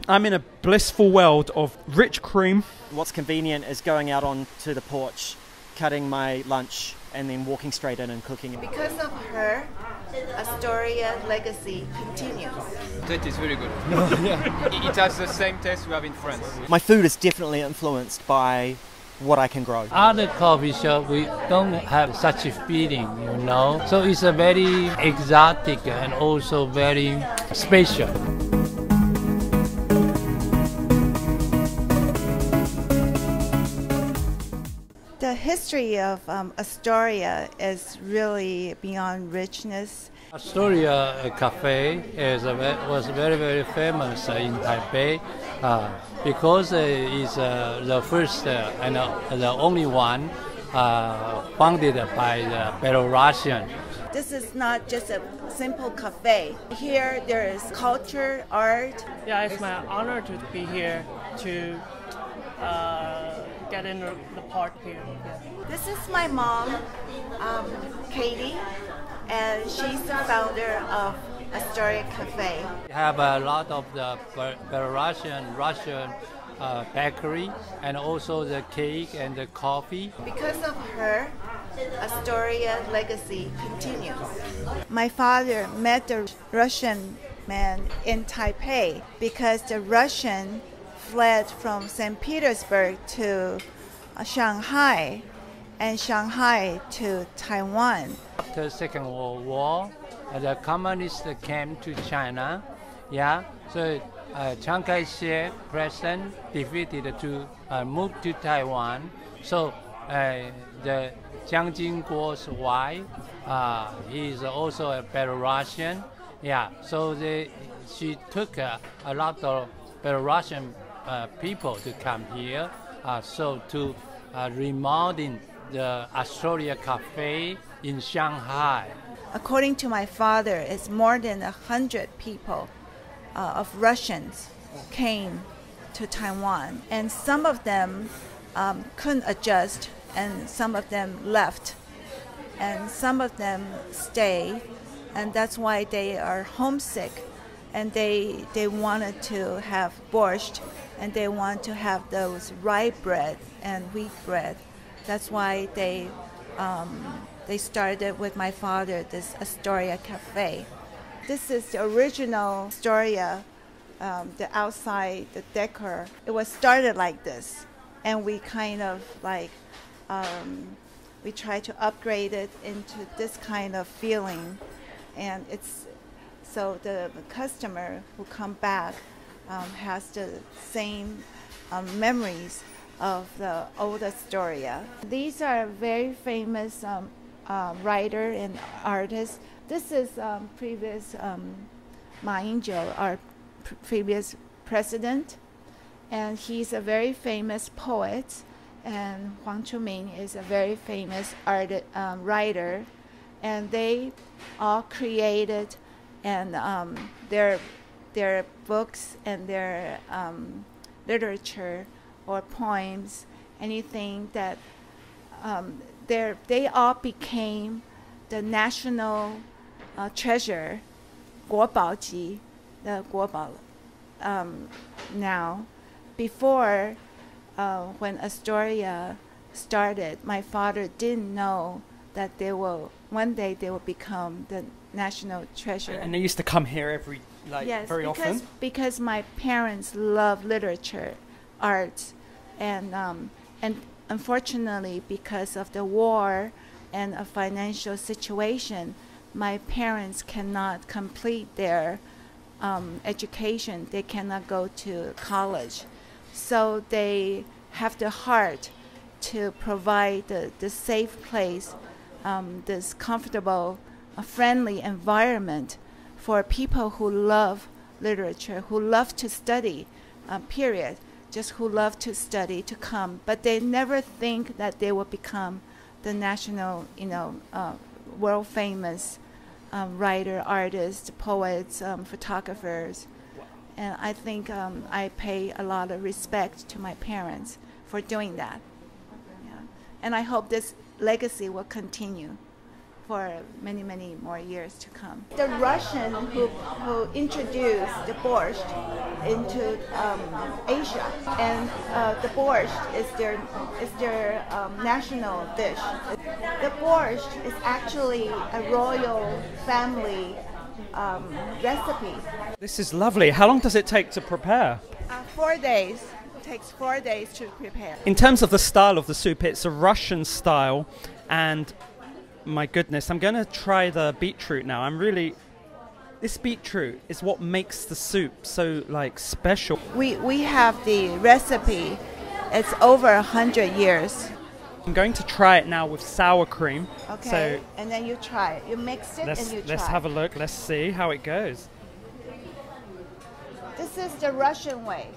I'm in a blissful world of rich cream. What's convenient is going out onto the porch, cutting my lunch, and then walking straight in and cooking. Because of her, Astoria legacy continues. That is very good. It has the same taste we have in France. My food is definitely influenced by what I can grow. Other coffee shop, we don't have such a feeling, So it's a very exotic and also very special. The history of Astoria is really beyond richness. Astoria Cafe was very, very famous in Taipei because it's the first and the only one founded by the Belarusian. This is not just a simple cafe. Here there is culture, art. Yeah, it's my honor to be here to get in the part here. This is my mom, Katie, and she's the founder of Astoria Cafe. We have a lot of the Russian bakery and also the cake and the coffee. Because of her, Astoria legacy continues. My father met the Russian man in Taipei because the Russian fled from St. Petersburg to Shanghai and Shanghai to Taiwan. After the Second World War, the communists came to China. So Chiang Kai-shek, president, defeated to move to Taiwan. So the Jiang Jingguo's wife, he is also a Belarusian. So she took a lot of Belarusian people to come here, so to remodeling the Astoria Cafe in Shanghai. According to my father, it's more than 100 people of Russians came to Taiwan, and some of them couldn't adjust, and some of them left, and some of them stayed, and that's why they are homesick, and they wanted to have borscht, and they want to have those rye bread and wheat bread. That's why they started with my father this Astoria Cafe. This is the original Astoria, the outside, the decor. It was started like this, and we kind of like, we try to upgrade it into this kind of feeling, and it's so the customer who come back has the same memories of the old Astoria. These are very famous writer and artists. This is previous Ma Ying-jeou, our previous president, and he's a very famous poet, and Huang Chuming is a very famous writer, and they all created and their books and their literature or poems, anything that they all became the national treasure, 国宝级, the 国宝 now. Before, when Astoria started, my father didn't know that one day they will become the national treasure. And they used to come here very often? Because my parents love literature, art, and unfortunately, because of the war and a financial situation, my parents cannot complete their education. They cannot go to college. So they have the heart to provide the safe place, this comfortable, friendly environment for people who love literature, who love to study, period, just who love to study, to come. But they never think that they will become the national, world famous writer, artists, poets, photographers. And I think I pay a lot of respect to my parents for doing that. Yeah. And I hope this legacy will continue. for many, many more years to come. The Russian who introduced the borscht into Asia, and the borscht is their national dish. The borscht is actually a royal family recipe. This is lovely. How long does it take to prepare? 4 days. It takes 4 days to prepare. In terms of the style of the soup, it's a Russian style, and my goodness, I'm going to try the beetroot now. This beetroot is what makes the soup so special. We have the recipe. It's over 100 years. I'm going to try it now with sour cream. Okay, so and then you try it. You mix it and you try. Let's have a look. Let's see how it goes. This is the Russian way.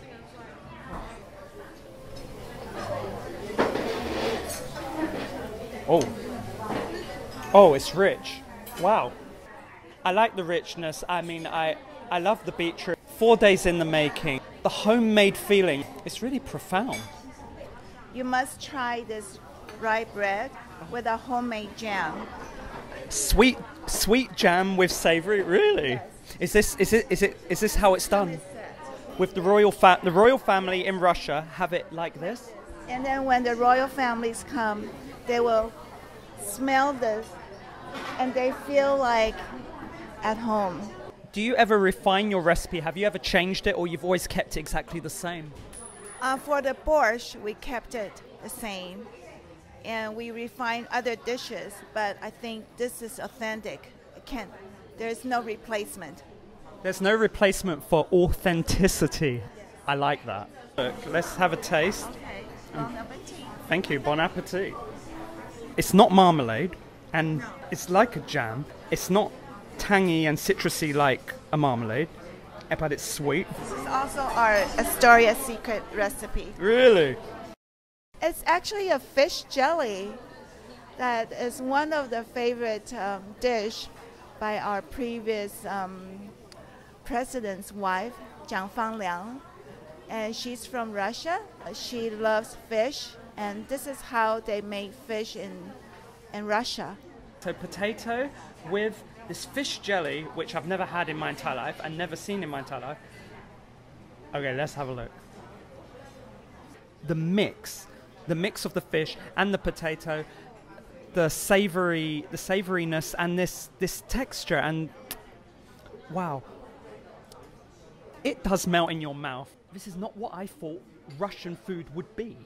Oh, it's rich. Wow. I like the richness. I mean, I love the beetroot. 4 days in the making. The homemade feeling, it's really profound. You must try this rye bread with a homemade jam. Sweet jam with savory, really? Yes. Is this how it's done? With the royal family in Russia have it like this? And then when the royal families come, they will smell this and they feel like at home. Do you ever refine your recipe? Have you ever changed it, or you've always kept it exactly the same? For the borscht, we kept it the same, and we refined other dishes, but I think this is authentic. There's no replacement. There's no replacement for authenticity. I like that. Look, let's have a taste. Okay, bon appetit. Thank you, bon appetit. It's not marmalade, and it's like a jam. It's not tangy and citrusy like a marmalade, but it's sweet. This is also our Astoria secret recipe. Really? It's actually a fish jelly that is one of the favorite dish by our previous president's wife, Jiang Fangliang. And she's from Russia. She loves fish, and this is how they make fish in Russia. So potato with this fish jelly, which I've never had in my entire life and never seen in my entire life. Okay, let's have a look. The mix of the fish and the potato, the savouriness and this texture, and wow, it does melt in your mouth. This is not what I thought Russian food would be.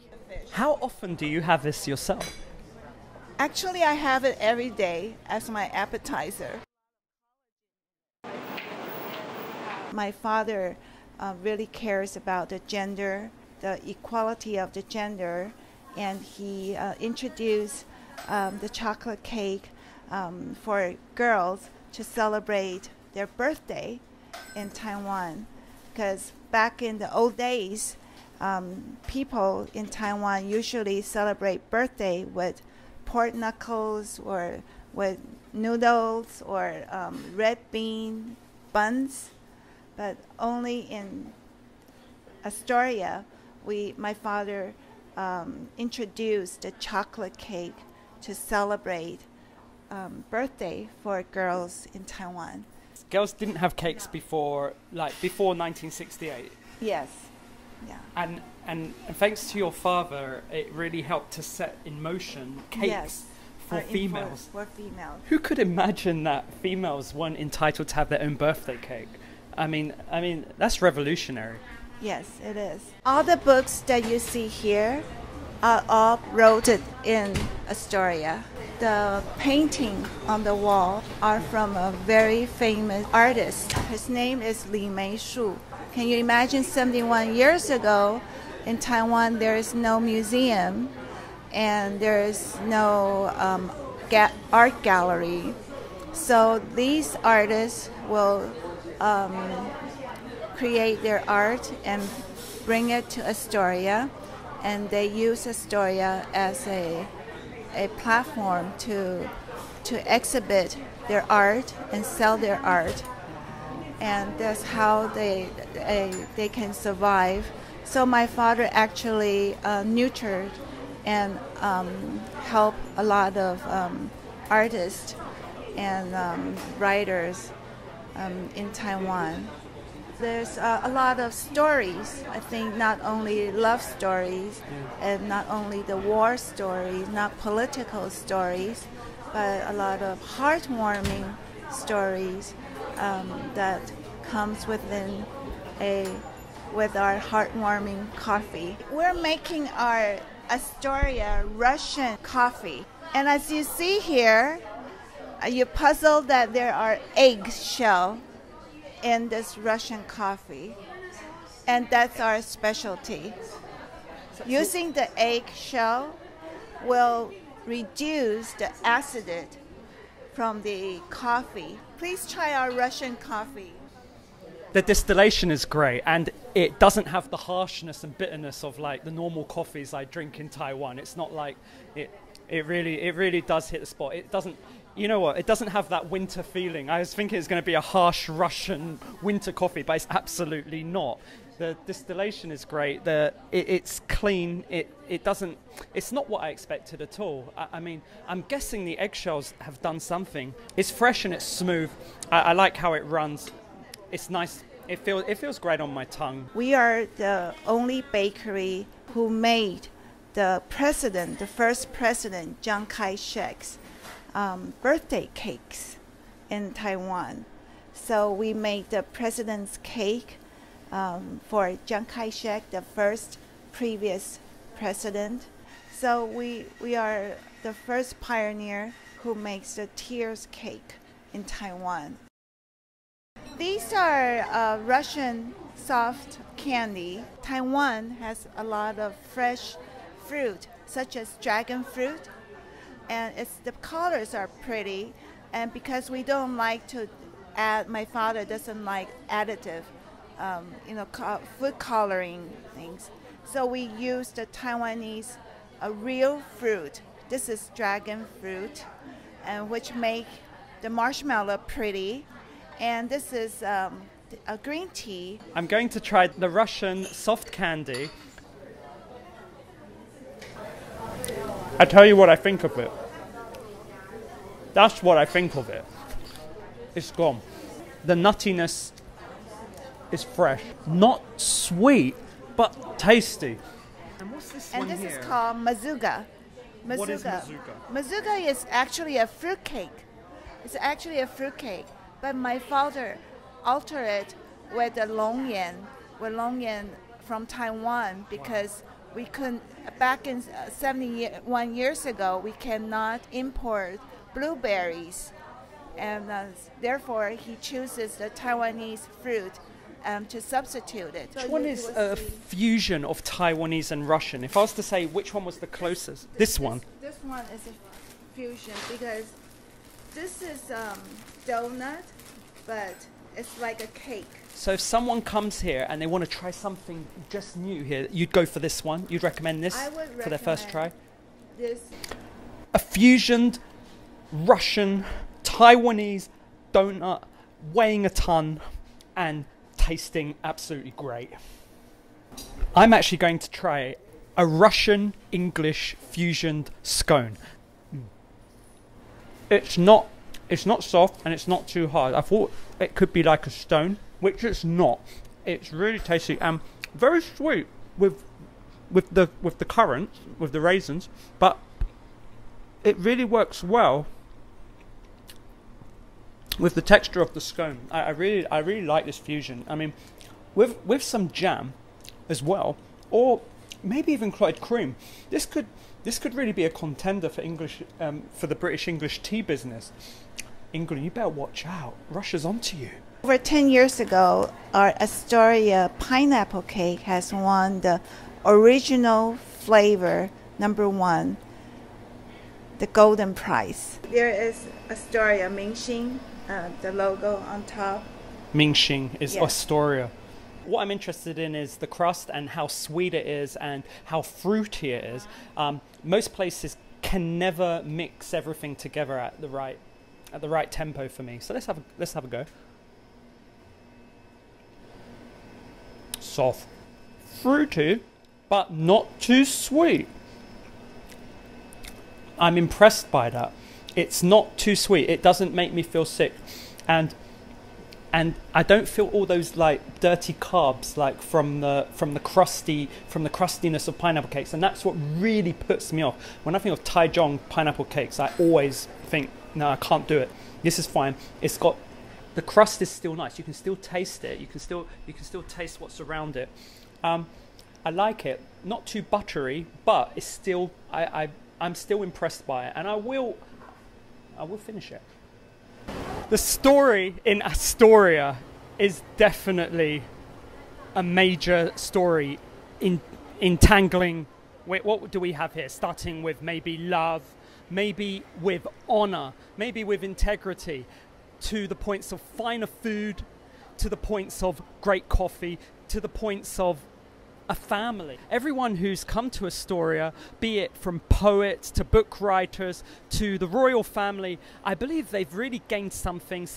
How often do you have this yourself? Actually, I have it every day as my appetizer. My father really cares about the gender, the equality of the gender, and he introduced the chocolate cake for girls to celebrate their birthday in Taiwan. Because back in the old days, people in Taiwan usually celebrate birthday with pork knuckles or with noodles or red bean buns. But only in Astoria, my father introduced the chocolate cake to celebrate birthday for girls in Taiwan. Girls didn't have cakes before 1968. Yes, yeah. And thanks to your father, it really helped to set in motion cakes for females. For females. Who could imagine that females weren't entitled to have their own birthday cake? I mean, that's revolutionary. Yes, it is. All the books that you see here are all wrote in Astoria. The painting on the wall are from a very famous artist. His name is Li Meishu. Can you imagine 71 years ago in Taiwan there is no museum and there is no art gallery. So these artists will create their art and bring it to Astoria, and they use Astoria as a platform to exhibit their art and sell their art, and that's how they can survive. So my father actually nurtured and helped a lot of artists and writers in Taiwan. There's a lot of stories. I think not only love stories and not only the war stories, not political stories, but a lot of heartwarming stories that comes with our heartwarming coffee. We're making our Astoria Russian coffee. And as you see here, you're puzzled that there are eggshell in this Russian coffee. And that's our specialty. Using the eggshell will reduce the acidity from the coffee. Please try our Russian coffee. The distillation is great, and it doesn't have the harshness and bitterness of like the normal coffees I drink in Taiwan. It's not like it really does hit the spot. It doesn't, you know what, it doesn't have that winter feeling. I was thinking it's going to be a harsh Russian winter coffee, but it's absolutely not. The distillation is great. It's clean. It's not what I expected at all. I mean, I'm guessing the eggshells have done something. It's fresh and it's smooth. I like how it runs. It's nice. It feels great on my tongue. We are the only bakery who made the first president, Chiang Kai-shek's birthday cakes in Taiwan. So we made the president's cake for Chiang Kai-shek, the first previous president. So we are the first pioneer who makes the tears cake in Taiwan. These are Russian soft candy. Taiwan has a lot of fresh fruit, such as dragon fruit, and the colors are pretty. And because we don't like to add, my father doesn't like additive, food coloring things. So we use the Taiwanese real fruit. This is dragon fruit, and which make the marshmallow pretty. And this is a green tea. I'm going to try the Russian soft candy. I tell you what I think of it. That's what I think of it. It's gone. The nuttiness is fresh. Not sweet, but tasty. And what's this one here? And this is called mazuga. What is mazuga? Mazuga is actually a fruit cake. It's actually a fruit cake. But my father altered it with the longyan from Taiwan, because we couldn't, back in 71 years ago, we cannot import blueberries. And therefore, he chooses the Taiwanese fruit to substitute it. Which one is a fusion of Taiwanese and Russian? If I was to say which one was the closest, this one. This one is a fusion, because this is donut, but it's like a cake. So if someone comes here and they want to try something just new here, you'd go for this one? You'd recommend this for their first try? This. A fusioned Russian Taiwanese donut weighing a ton and tasting absolutely great. I'm actually going to try a Russian English fusioned scone. It's not soft and it's not too hard. I thought it could be like a stone, which it's not. It's really tasty and very sweet with the currants, with the raisins, but it really works well with the texture of the scone. I really like this fusion. I mean, with some jam as well, or maybe even clotted cream. This could really be a contender for English, for the British English tea business. England, you better watch out. Russia's onto you. Over 10 years ago, our Astoria pineapple cake has won the original flavor #1, the golden prize. There is Astoria Mingxing, the logo on top. Mingxing is Astoria. What I'm interested in is the crust and how sweet it is and how fruity it is. Most places can never mix everything together at the right tempo for me. So let's have a go. Soft, fruity, but not too sweet. I'm impressed by that. It's not too sweet. It doesn't make me feel sick, and I don't feel all those like dirty carbs like from the crustiness of pineapple cakes, and that's what really puts me off. When I think of Taiwan pineapple cakes, I always think, no, I can't do it. This is fine. It's got the crust is still nice. You can still taste it. You can still taste what's around it. I like it. Not too buttery, but it's still I'm still impressed by it, and I will finish it. The story in Astoria is definitely a major story in entangling. What do we have here? Starting with maybe love, maybe with honor, maybe with integrity, to the points of finer food, to the points of great coffee, to the points of a family. Everyone who's come to Astoria, be it from poets to book writers to the royal family, I believe they've really gained something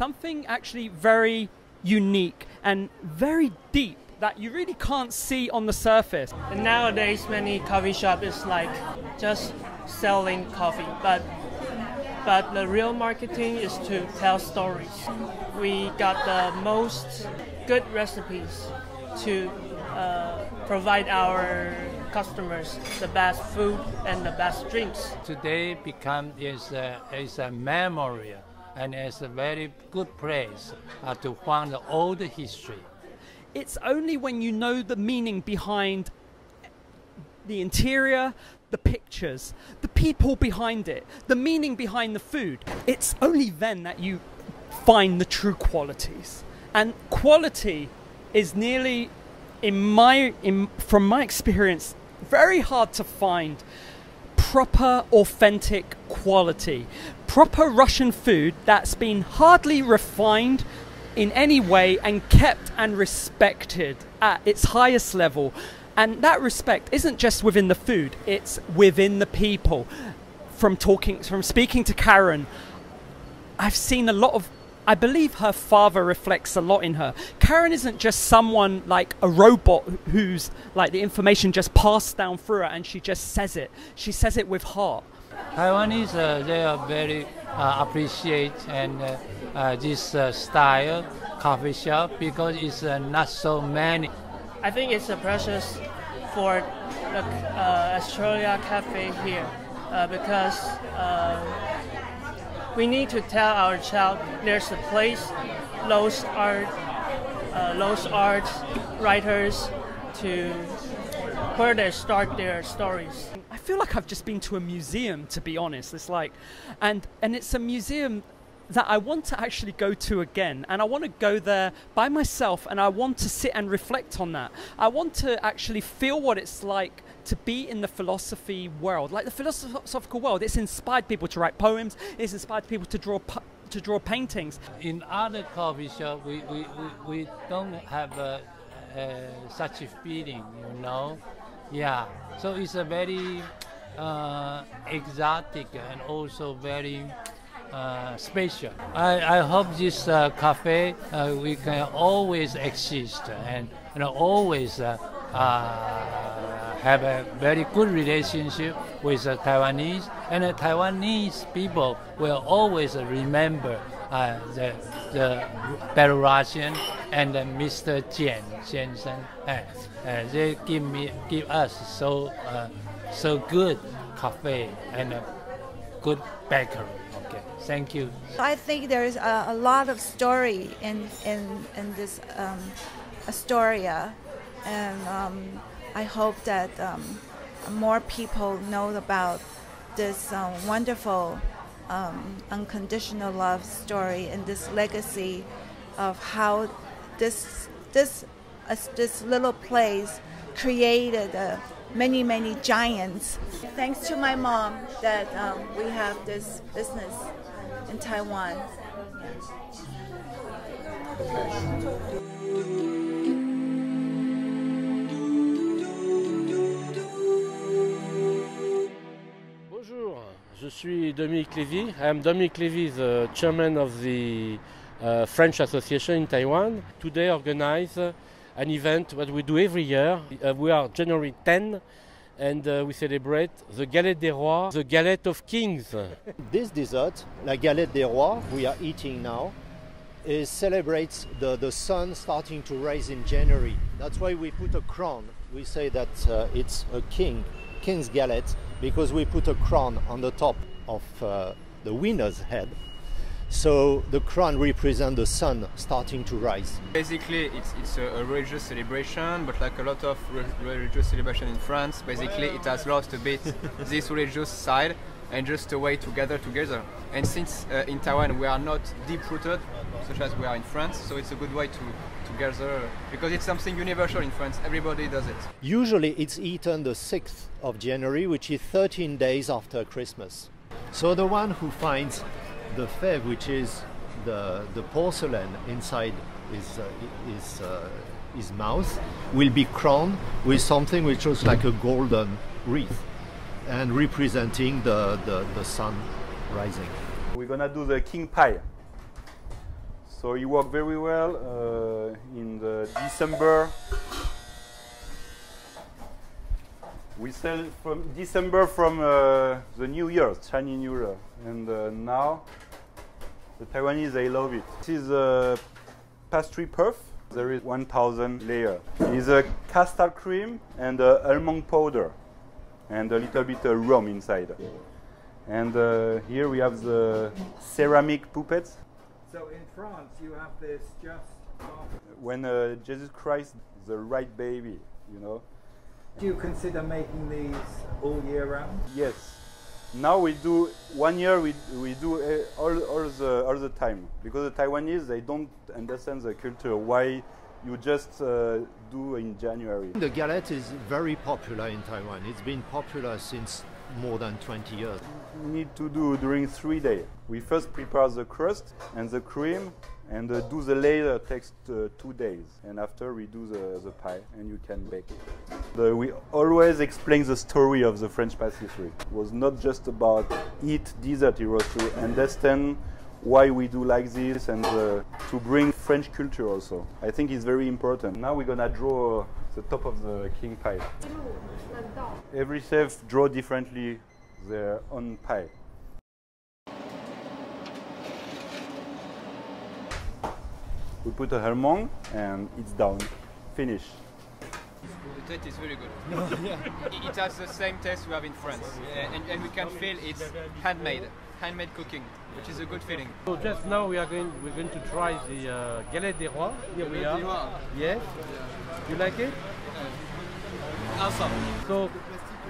actually very unique and very deep that you really can't see on the surface. And nowadays, many coffee shops is like just selling coffee, but the real marketing is to tell stories. We got the most good recipes to provide our customers the best food and the best drinks. Today is a memorial and it's a very good place to find the old history. It's only when you know the meaning behind the interior, the pictures, the people behind it, the meaning behind the food. It's only then that you find the true qualities. And quality is nearly, from my experience, very hard to find. Proper, authentic quality. Proper Russian food that's been hardly refined in any way and kept and respected at its highest level. And that respect isn't just within the food, it's within the people. From speaking to Karen, I've seen a lot of, I believe her father reflects a lot in her. Karen isn't just someone like a robot who's like the information just passed down through her and she just says it. She says it with heart. Taiwanese, they are very appreciate and this style coffee shop because it's not so many. I think it's a precious for the Astoria Cafe here because we need to tell our child there's a place, those art writers to where they start their stories. I feel like I've just been to a museum, to be honest. It's like, and it's a museum that I want to actually go to again, and I want to go there by myself, and I want to sit and reflect on that. I want to actually feel what it's like to be in the philosophy world, like the philosophical world. It's inspired people to write poems. It's inspired people to draw paintings. In other coffee shops, we don't have such a feeling, you know. Yeah, so it's a very exotic and also very special. I hope this cafe we can always exist and always have a very good relationship with the Taiwanese, and the Taiwanese people will always remember the Belarusian and Mr. Jian Jensen. They give us so good cafe and a good bakery. Okay, thank you. I think there's a lot of story in this Astoria, and I hope that more people know about this wonderful unconditional love story and this legacy of how this little place created many giants. Thanks to my mom that we have this business in Taiwan. Bonjour, je suis Dominique Lévy. I am Dominique Lévy, the chairman of the French Association in Taiwan. Today organize an event that we do every year. We are January 10, and we celebrate the Galette des Rois, the Galette of Kings. This dessert, la Galette des Rois, we are eating now, celebrates the sun starting to rise in January. That's why we put a crown. We say that it's a king's galette, because we put a crown on the top of the winner's head. So the crown represents the sun starting to rise. Basically, it's a religious celebration, but like a lot of religious celebration in France, basically it has lost a bit this religious side and just a way to gather together. And since in Taiwan we are not deep-rooted, such as we are in France, so it's a good way to gather, because it's something universal in France. Everybody does it. Usually it's eaten the 6th of January, which is 13 days after Christmas. So the one who finds the fève, which is the porcelain inside his mouth, will be crowned with something which looks like a golden wreath, and representing the sun rising. We're gonna do the king pie. So it worked very well in the December. We sell from December from the New Year, Chinese New Year, and now the Taiwanese, they love it. This is a pastry puff. There is 1,000 layers. It's a custard cream and almond powder, and a little bit of rum inside. And here we have the ceramic puppets. So in France, you have this just after. When Jesus Christ, the right baby, you know. Do you consider making these all year round? Yes. Now we do 1 year. We do all the time, because the Taiwanese, they don't understand the culture. Why you just do in January? The galette is very popular in Taiwan. It's been popular since more than 20 years. We need to do during 3 days. We first prepare the crust and the cream, and do the layer takes 2 days. And after we do the pie, and you can bake it. We always explain the story of the French pastry. It was not just about eat dessert, it was to understand why we do like this, and to bring French culture also. I think it's very important. Now we're gonna draw the top of the king pie. Every chef draw differently their own pie. We put a almond and it's down. Finish. The taste is very good. It has the same taste we have in France, and we can feel it's handmade cooking, which is a good feeling. So just now we're going to try the Galette des Rois. Here we are. Yes. You like it? Awesome. So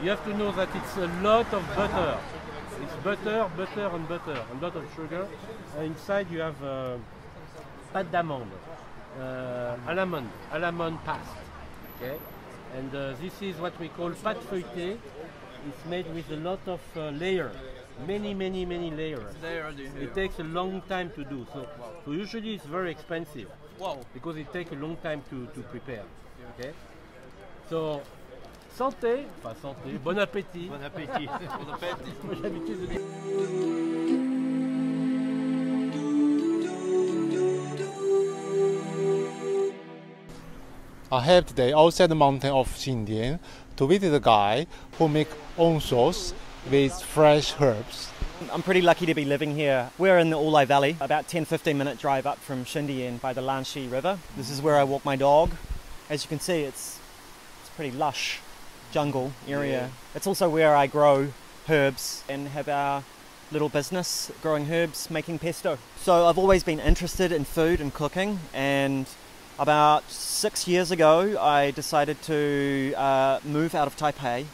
you have to know that it's a lot of butter. It's butter, and a lot of sugar. And inside you have pâte d'amande, almond paste. Okay. And this is what we call pâte feuilletée. It's made with a lot of layers. Many layers. It takes a long time to do. So usually it's very expensive. Wow. Because it takes a long time to prepare. Okay. So santé, enfin santé, bon appétit. Bon appétit. Bon appétit. Moi, j'ai l'habitude de dire. I have today outside the mountain of Xindian to visit a guy who make own sauce with fresh herbs. I'm pretty lucky to be living here. We're in the Ulai Valley, about 10-15 minute drive up from Xindian by the Lanshi River. This is where I walk my dog. As you can see, it's pretty lush jungle area. Yeah. It's also where I grow herbs and have our little business growing herbs, making pesto. So I've always been interested in food and cooking, and about 6 years ago I decided to move out of Taipei.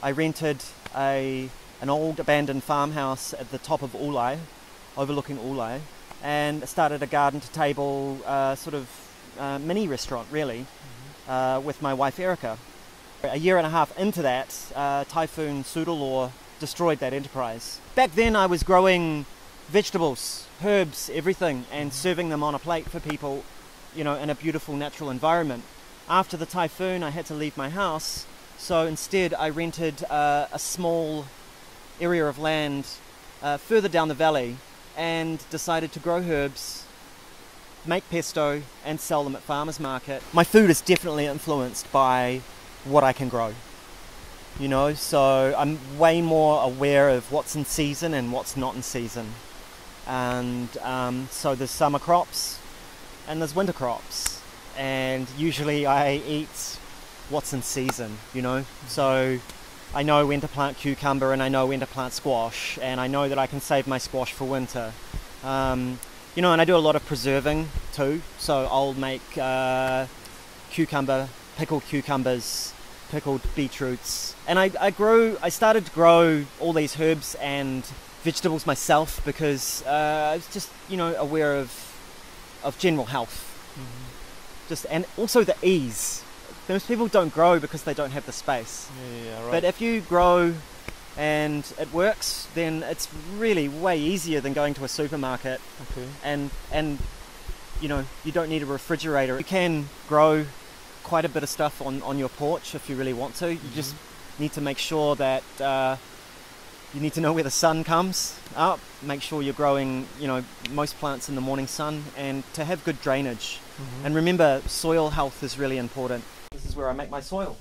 I rented an old abandoned farmhouse at the top of Ulai, overlooking Ulai, and started a garden to table sort of mini restaurant really, with my wife Erica. A year and a half into that, Typhoon Sudalor destroyed that enterprise. Back then I was growing vegetables, herbs, everything, and serving them on a plate for people, you know, in a beautiful natural environment. After the typhoon I had to leave my house, so instead I rented a small area of land further down the valley and decided to grow herbs, make pesto and sell them at farmers market. My food is definitely influenced by what I can grow. you know, so I'm way more aware of what's in season and what's not in season. And so there's summer crops and there's winter crops, and usually I eat what's in season, you know. So I know when to plant cucumber and I know when to plant squash, and I know that I can save my squash for winter. You know, and I do a lot of preserving too, so I'll make pickled cucumbers, pickled beetroots, and I started to grow all these herbs and vegetables myself because I was just, you know, aware of general health. And also the ease. Most people don't grow because they don't have the space. Right. But if you grow and it works, then it's really way easier than going to a supermarket. Okay. And you know, you don't need a refrigerator. You can grow quite a bit of stuff on your porch if you really want to. You just need to make sure that you need to know where the sun comes up. Make sure you're growing, you know, most plants in the morning sun, and to have good drainage. And remember, soil health is really important. This is where I make my soil.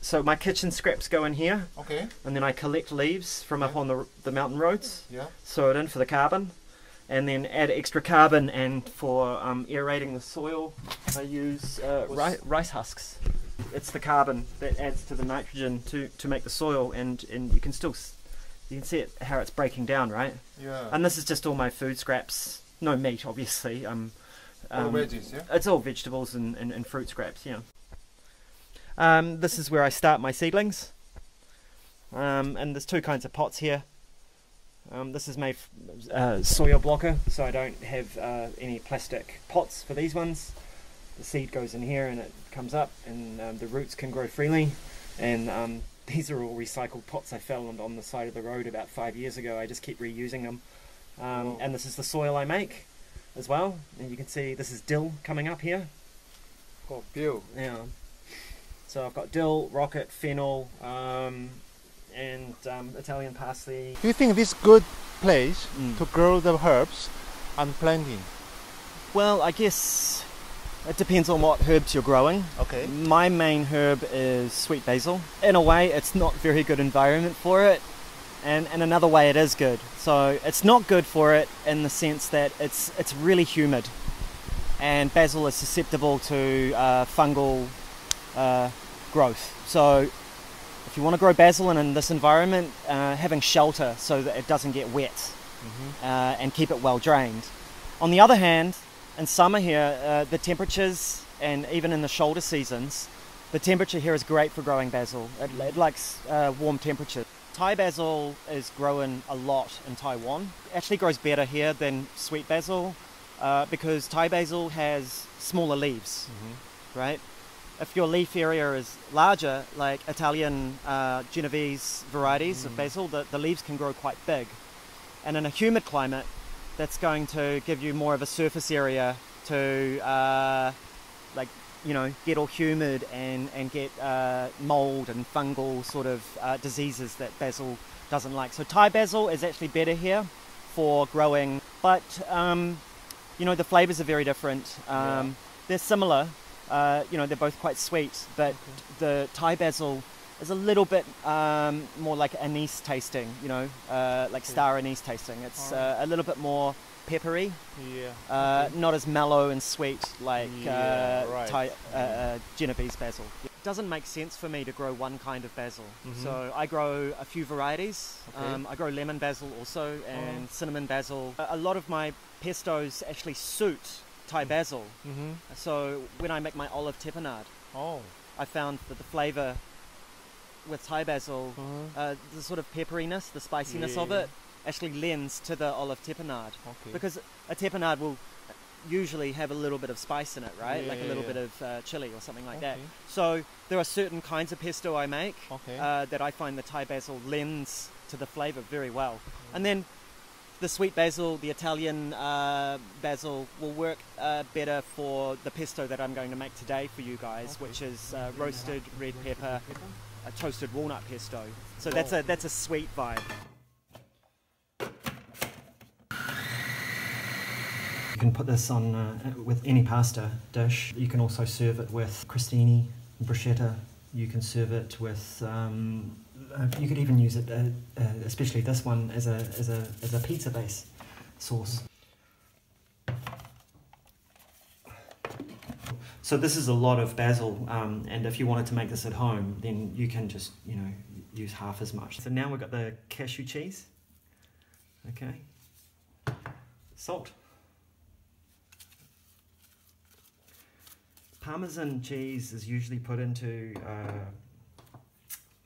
So my kitchen scraps go in here. Okay. And then I collect leaves from up on the mountain roads. Yeah. Sow it in for the carbon. And then add extra carbon, and for aerating the soil, I use rice husks. It's the carbon that adds to the nitrogen to make the soil, and you can see it, how it's breaking down, right? Yeah. And this is just all my food scraps. No meat, obviously. All veggies, yeah? It's all vegetables and fruit scraps, yeah. This is where I start my seedlings. And there's two kinds of pots here. This is my soil blocker, so I don't have any plastic pots for these ones. The seed goes in here and it comes up, and the roots can grow freely. And these are all recycled pots I found on the side of the road about 5 years ago. I just keep reusing them. And this is the soil I make as well. And you can see this is dill coming up here. Oh, dill. Yeah. So I've got dill, rocket, fennel, and Italian parsley. Do you think this is a good place to grow the herbs and planting? Well, I guess it depends on what herbs you're growing. Okay. My main herb is sweet basil. In a way, it's not very good environment for it, and in another way, it is good. So it's not good for it in the sense that it's really humid, and basil is susceptible to fungal growth. So if you want to grow basil in this environment, having shelter so that it doesn't get wet and keep it well drained. On the other hand, in summer here, the temperatures, and even in the shoulder seasons, the temperature here is great for growing basil. It likes warm temperatures. Thai basil is growing a lot in Taiwan. It actually grows better here than sweet basil because Thai basil has smaller leaves, right? If your leaf area is larger, like Italian Genovese varieties of basil, the leaves can grow quite big. And in a humid climate, that's going to give you more of a surface area to get all humid and get mold and fungal sort of diseases that basil doesn't like. So Thai basil is actually better here for growing, but the flavors are very different. They're similar. They're both quite sweet, but the Thai basil is a little bit more like anise tasting, like star anise tasting. It's a little bit more peppery, not as mellow and sweet like Genovese basil. It doesn't make sense for me to grow one kind of basil, so I grow a few varieties. I grow lemon basil also, and cinnamon basil. A lot of my pestos actually suit Thai basil. So when I make my olive tapenade, I found that the flavor with Thai basil, the sort of pepperiness, the spiciness of it, actually lends to the olive tapenade. Because a tapenade will usually have a little bit of spice in it, right? Like a little bit of chili or something like that. So there are certain kinds of pesto I make that I find the Thai basil lends to the flavor very well. And then the sweet basil, the Italian basil, will work better for the pesto that I'm going to make today for you guys, which is roasted red pepper, a toasted walnut pesto. So that's a sweet vibe. You can put this on with any pasta dish. You can also serve it with crostini, bruschetta, You can serve it with. You could even use it, especially this one, as a pizza base sauce. So this is a lot of basil, and if you wanted to make this at home, then you can just, you know, use half as much. So now we've got the cashew cheese. Okay. Salt. Parmesan cheese is usually put into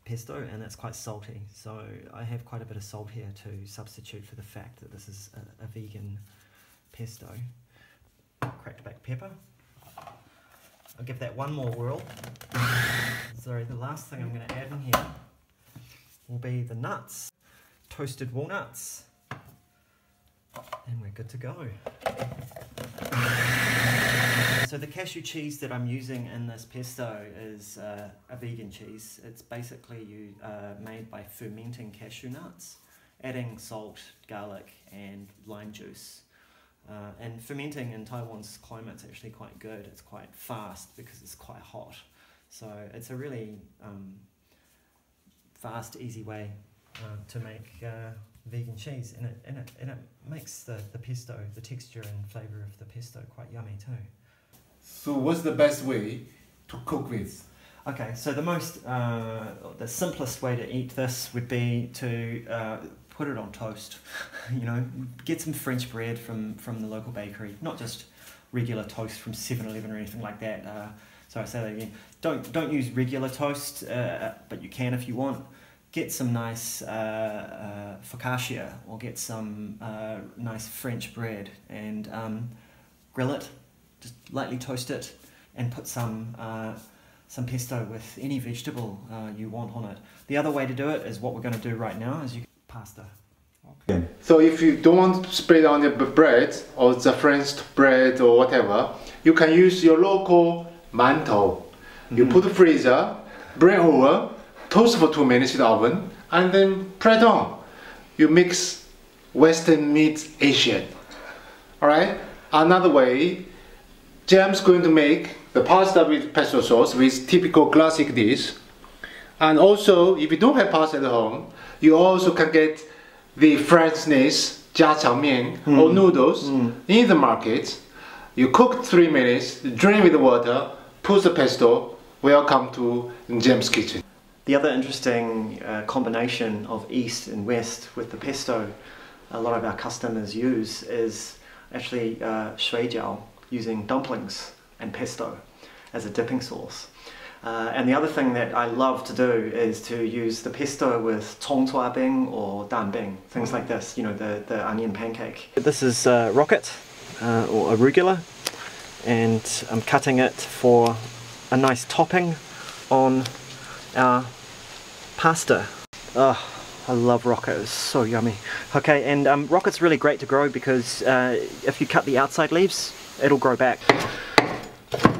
pesto, and it's quite salty, so I have quite a bit of salt here to substitute for the fact that this is a vegan pesto. Cracked black pepper. I'll give that one more whirl. Sorry, the last thing I'm going to add in here will be the nuts. Toasted walnuts. And we're good to go. So the cashew cheese that I'm using in this pesto is a vegan cheese. It's basically made by fermenting cashew nuts, adding salt, garlic and lime juice. And fermenting in Taiwan's climate's actually quite good. It's quite fast because it's quite hot. So it's a really fast, easy way to make vegan cheese, and it makes the pesto, the texture and flavour of the pesto, quite yummy too. So what's the best way to cook with? Okay, so the simplest way to eat this would be to put it on toast. You know, get some French bread from the local bakery, not just regular toast from 7-Eleven or anything like that. So I say that again. Don't use regular toast, but you can if you want. Get some nice focaccia, or get some nice French bread and grill it. Just lightly toast it and put some pesto with any vegetable you want on it. The other way to do it is what we're going to do right now, is you pasta. Okay. So if you don't want to spread on the bread or the French bread or whatever, you can use your local mantou. You put the freezer, bring over, toast for 2 minutes in the oven, and then put it on. You mix Western meets Asian. Alright? Another way, Jam's going to make the pasta with pesto sauce with typical classic dish. And also, if you don't have pasta at home, you also can get the French dish, jiaqiangmian, or noodles in the market. You cook 3 minutes, drain with the water, put the pesto. Welcome to Jam's Kitchen. The other interesting combination of East and West with the pesto a lot of our customers use is actually shui jiao, using dumplings and pesto as a dipping sauce. And the other thing that I love to do is to use the pesto with tong tua bing or dan bing, things like this, you know, the onion pancake. This is rocket or arugula, and I'm cutting it for a nice topping on our pasta. Oh, I love rocket, it's so yummy. Okay, and rocket's really great to grow because if you cut the outside leaves, it'll grow back.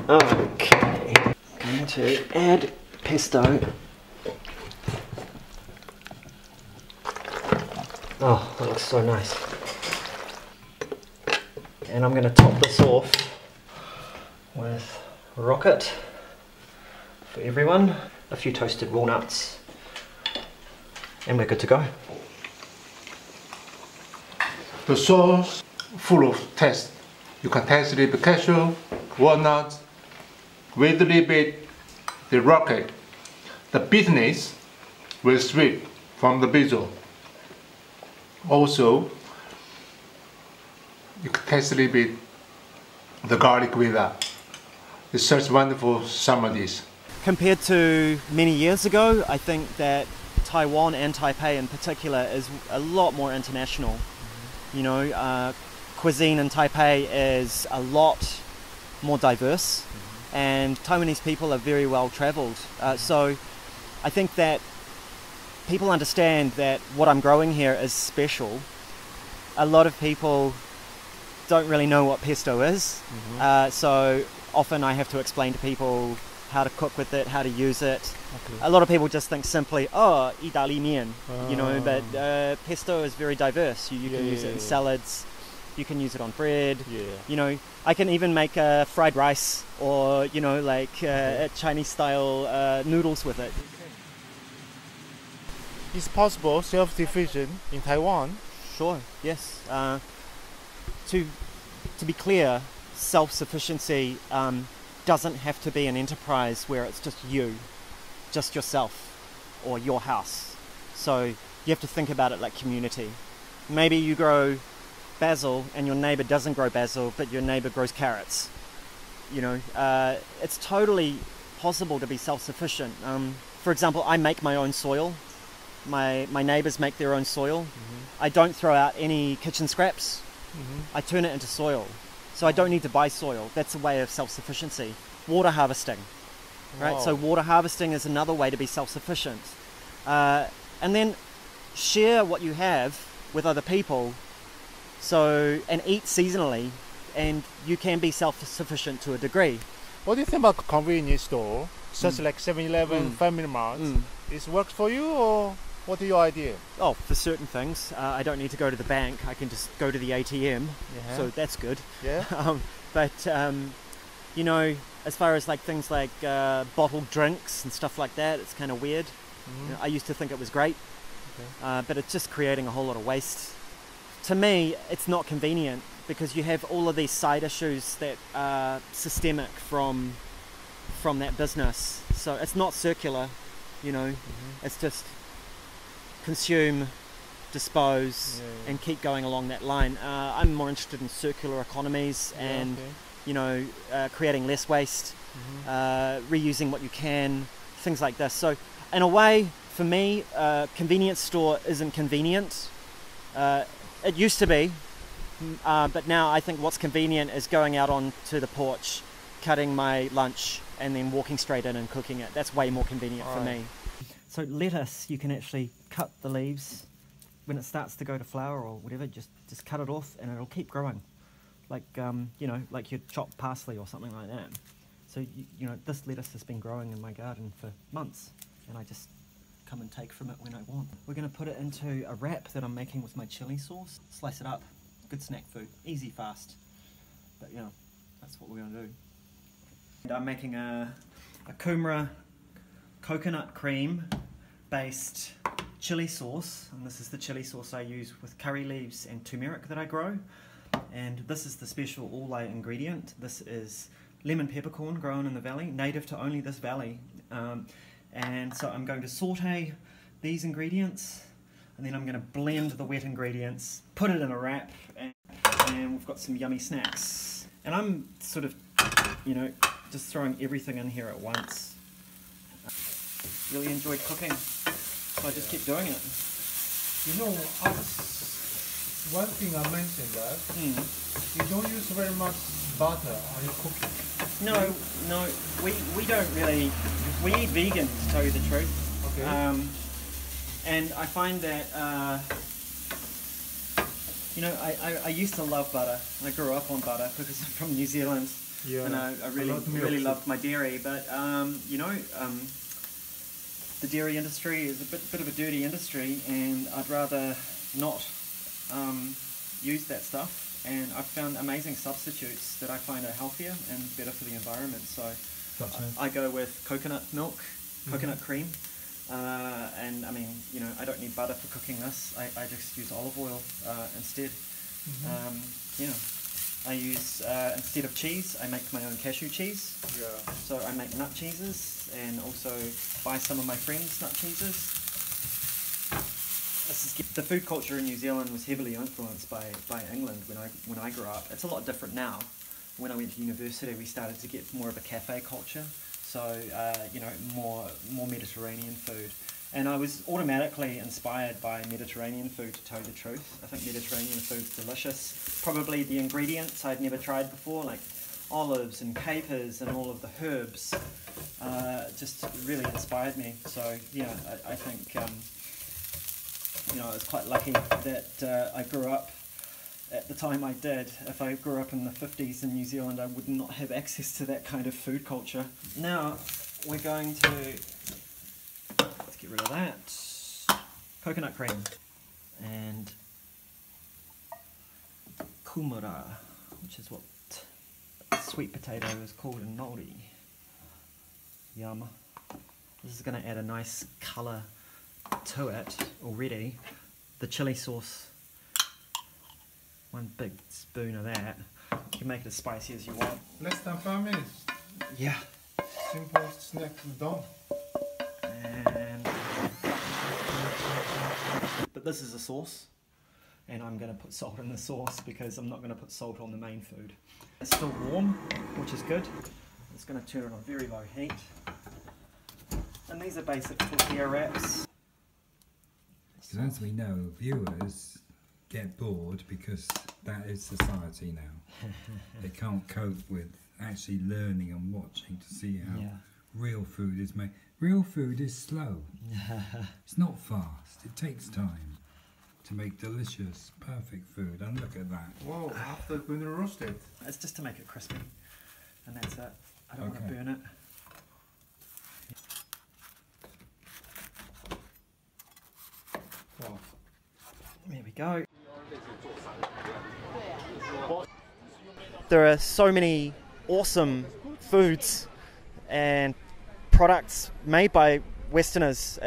Okay, going to add pesto. Oh, that looks so nice. And I'm going to top this off with rocket for everyone, a few toasted walnuts, and we're good to go. The sauce full of taste. You can taste a little bit cashew, walnut, with a little bit the rocket. The bitterness will sweet from the basil. Also, you can taste a little bit the garlic with that. It's such wonderful summer dish. Compared to many years ago, I think that Taiwan and Taipei in particular is a lot more international. You know, cuisine in Taipei is a lot more diverse, and Taiwanese people are very well traveled. So I think that people understand that what I'm growing here is special. A lot of people don't really know what pesto is, so often I have to explain to people how to cook with it, how to use it. Okay. A lot of people just think simply, oh, idali mian, you know, but pesto is very diverse. You can use it in salads, You can use it on bread. Yeah. You know, I can even make fried rice or, you know, like Chinese style noodles with it. Is possible self-sufficient in Taiwan? Sure, yes. To be clear, self-sufficiency doesn't have to be an enterprise where it's just you, just yourself or your house. So you have to think about it like community. Maybe you grow basil and your neighbor doesn't grow basil, but your neighbor grows carrots. You know, it's totally possible to be self-sufficient. For example, I make my own soil. My neighbors make their own soil. Mm-hmm. I don't throw out any kitchen scraps. Mm-hmm. I turn it into soil. So I don't need to buy soil. That's a way of self-sufficiency. Water harvesting, right? Wow. So water harvesting is another way to be self-sufficient. And then share what you have with other people. So, and eat seasonally, and you can be self-sufficient to a degree. What do you think about convenience store, such like 7-Eleven, Family Mart? Is works for you, or what are your idea? Oh, for certain things, I don't need to go to the bank. I can just go to the ATM, so that's good. Yeah. But you know, as far as like things like bottled drinks and stuff like that, it's kind of weird. You know, I used to think it was great, but it's just creating a whole lot of waste. To me, it's not convenient because you have all of these side issues that are systemic from that business. So it's not circular, you know. It's just consume, dispose, and keep going along that line. I'm more interested in circular economies and you know, creating less waste, reusing what you can, things like this. So in a way, for me, convenience store isn't convenient. It used to be, but now I think what's convenient is going out onto the porch, cutting my lunch, and then walking straight in and cooking it. That's way more convenient for me. So lettuce, you can actually cut the leaves when it starts to go to flower or whatever. Just cut it off, and it'll keep growing, like you know, like you'd chop parsley or something like that. So you know, this lettuce has been growing in my garden for months, and I just come and take from it when I want. We're going to put it into a wrap that I'm making with my chili sauce. Slice it up. Good snack food. Easy, fast. But you know, that's what we're going to do. And I'm making a kumara coconut cream based chili sauce, and this is the chili sauce I use with curry leaves and turmeric that I grow. And this is the special all-lay ingredient. This is lemon peppercorn grown in the valley, native to only this valley. And so I'm going to saute these ingredients, and then I'm going to blend the wet ingredients, put it in a wrap, and we've got some yummy snacks. And I'm sort of, you know, just throwing everything in here at once. Really enjoy cooking, so I just keep doing it. You know, one thing I mentioned that you don't use very much butter on your cooking. No, we don't really. We eat vegan, to tell you the truth. Okay. And I find that you know, I used to love butter. I grew up on butter because I'm from New Zealand, and I really loved my dairy. But you know, the dairy industry is a bit of a dirty industry, and I'd rather not use that stuff. And I've found amazing substitutes that I find are healthier and better for the environment. So I go with coconut milk, coconut cream, and I mean, you know, I don't need butter for cooking this. I just use olive oil instead. You know, I use, instead of cheese, I make my own cashew cheese. Yeah. So I make nut cheeses and also buy some of my friends' nut cheeses. The food culture in New Zealand was heavily influenced by England when I grew up. It's a lot different now. When I went to university, we started to get more of a cafe culture, so you know, more Mediterranean food. And I was automatically inspired by Mediterranean food, to tell you the truth. I think Mediterranean food's delicious. Probably the ingredients I'd never tried before, like olives and capers and all of the herbs, just really inspired me. So yeah, I think you know, I was quite lucky that I grew up at the time I did. If I grew up in the 50s in New Zealand, I would not have access to that kind of food culture. Now we're going to, let's get rid of that, coconut cream and kumara, which is what sweet potato is called in Māori. Yum. This is going to add a nice colour to it already. The chili sauce, 1 big spoon of that. You can make it as spicy as you want. Less than 5 minutes. Yeah. Simple snack done. But this is a sauce, and I'm going to put salt in the sauce because I'm not going to put salt on the main food. It's still warm, which is good. It's going to turn it on very low heat. And these are basic tortilla wraps. Because as we know, viewers get bored because that is society now. They can't cope with actually learning and watching to see how real food is made. Real food is slow. It's not fast. It takes time to make delicious, perfect food. And look at that. Whoa, after it's been roasted. It's just to make it crispy. And that's it. I don't want to burn it. Wow. There we go. There are so many awesome foods and products made by Westerners,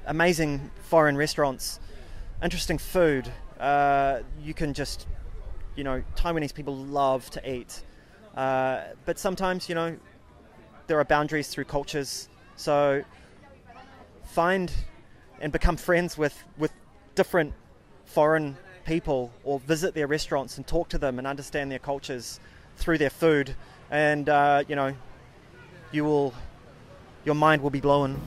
amazing foreign restaurants, interesting food. You can just, you know, Taiwanese people love to eat. But sometimes, you know, there are boundaries through cultures. So find and become friends with different foreign people, or visit their restaurants and talk to them and understand their cultures through their food. And, you know, your mind will be blown.